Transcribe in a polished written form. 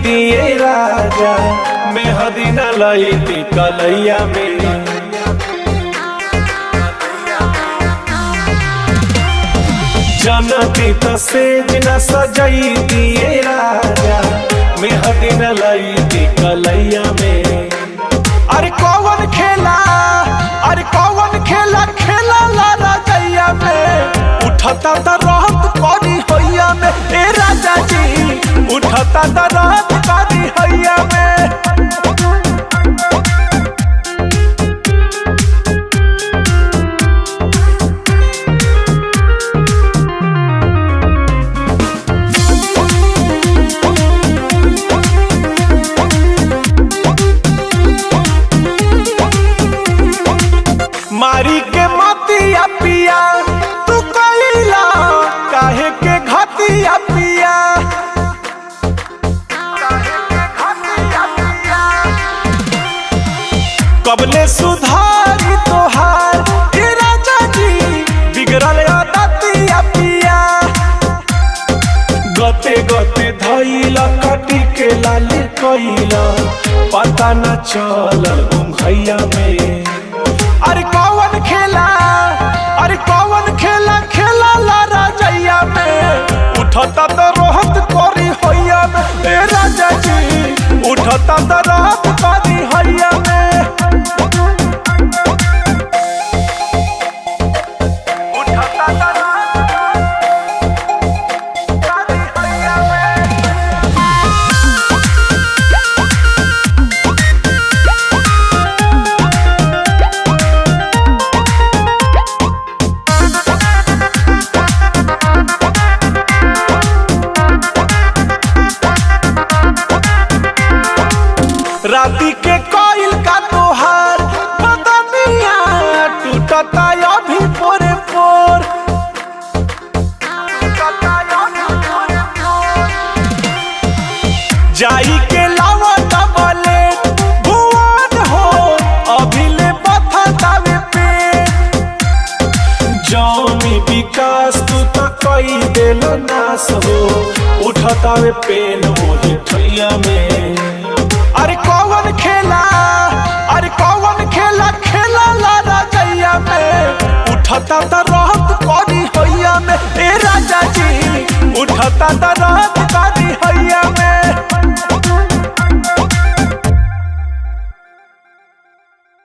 दिए राजा मेहदी न लईती कलैया में। जनती तो सेज न सजई दिए राजा मेहदी न लईती कलैया में। अरे कौन खेला खेला ला रजैया में। उठता त रहत करी हैया में ए राजा जी, उठता त रहत करी हैया में। मारी के मतिया पिया तू कइला काहे के घतिया पिया। कबले सुधारी तोहार ए राजा जी बिगड़ल आदतिया पिया। गते गते धइला कटी के लाल कइला पता न चलल घुमैया में। अरे कौन खेला ला रजैया में। उठता तो रहत करी हैया में ए राजा जी, उठता तो रहत करी हैया में। उठता तो रहत करी हैया में। राती के कोयल का तोहार बदनिया टूटता अभी पोरे पोर। जाई के लावा डबले भुवन हो अभी ले बथतावे पे। जौनी विकास तू तो कई देलो नास हो उठतावे पेन मोहे ठैया में। अरे कौन खेला ला रजैया में। उठता त रहत करी हैया में ए राजा जी, उठता त रहत